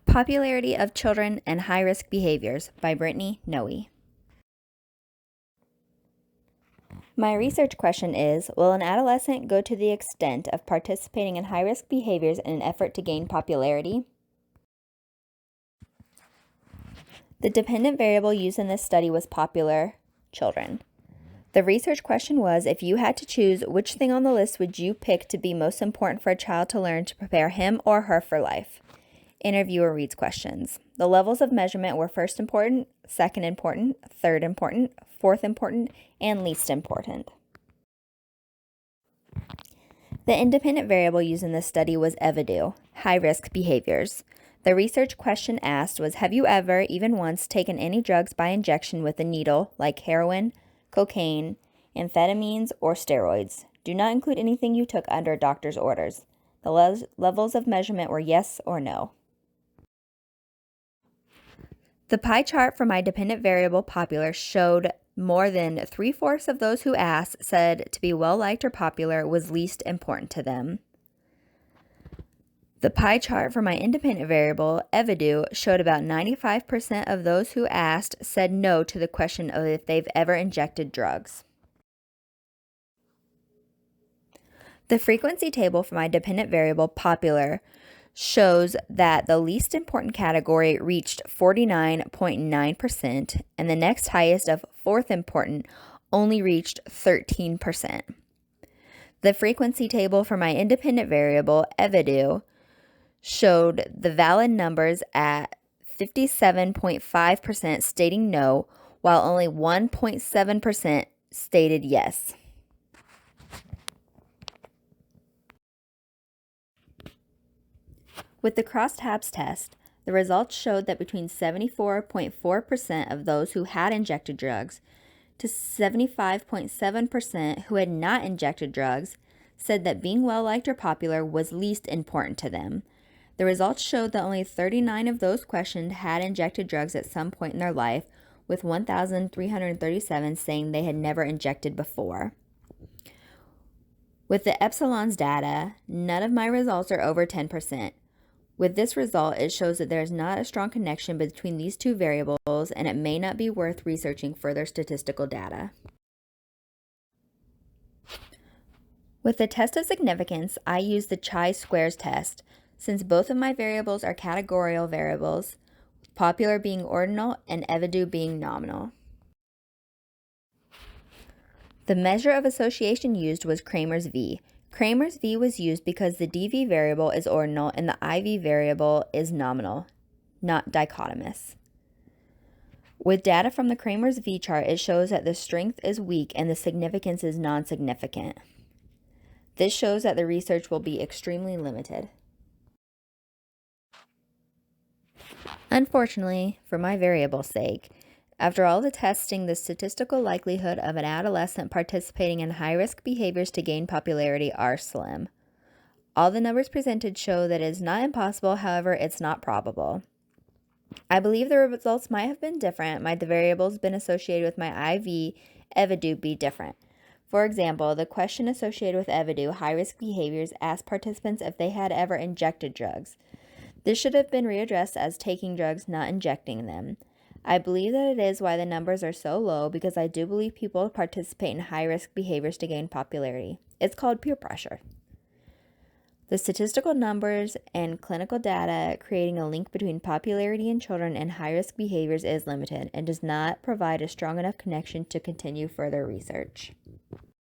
Popularity of Children and High-Risk Behaviors by Brittany Noe. My research question is, will an adolescent go to the extent of participating in high-risk behaviors in an effort to gain popularity? The dependent variable used in this study was popular children. The research question was, if you had to choose, which thing on the list would you pick to be most important for a child to learn to prepare him or her for life? Interviewer reads questions. The levels of measurement were first important, second important, third important, fourth important, and least important. The independent variable used in this study was EVIDU, high-risk behaviors. The research question asked was, have you ever, even once, taken any drugs by injection with a needle, like heroin, cocaine, amphetamines, or steroids? Do not include anything you took under a doctor's orders. The levels of measurement were yes or no. The pie chart for my dependent variable popular showed more than 3/4 of those who asked said to be well-liked or popular was least important to them. The pie chart for my independent variable, EVIDU, showed about 95% of those who asked said no to the question of if they've ever injected drugs. The frequency table for my dependent variable, popular, shows that the least important category reached 49.9%, and the next highest of fourth important only reached 13%. The frequency table for my independent variable, EVIDU, showed the valid numbers at 57.5% stating no, while only 1.7% stated yes. With the crosstabs test, the results showed that between 74.4% of those who had injected drugs to 75.7% who had not injected drugs said that being well-liked or popular was least important to them. The results showed that only 39 of those questioned had injected drugs at some point in their life, with 1,337 saying they had never injected before. With the Epsilon's data, none of my results are over 10%. With this result, it shows that there is not a strong connection between these two variables, and it may not be worth researching further statistical data. With the test of significance, I use the chi-squares test, since both of my variables are categorical variables, popular being ordinal and EVIDU being nominal. The measure of association used was Kramer's V. Kramer's V was used because the DV variable is ordinal and the IV variable is nominal, not dichotomous. With data from the Kramer's V chart, it shows that the strength is weak and the significance is non-significant. This shows that the research will be extremely limited. Unfortunately, for my variable's sake, after all the testing, the statistical likelihood of an adolescent participating in high-risk behaviors to gain popularity are slim. All the numbers presented show that it is not impossible, however, it's not probable. I believe the results might have been different might the variables been associated with my IV, EVIDU be different. For example, the question associated with EVIDU, high-risk behaviors, asked participants if they had ever injected drugs. This should have been readdressed as taking drugs, not injecting them. I believe that it is why the numbers are so low, because I do believe people participate in high-risk behaviors to gain popularity. It's called peer pressure. The statistical numbers and clinical data creating a link between popularity in children and high-risk behaviors is limited and does not provide a strong enough connection to continue further research.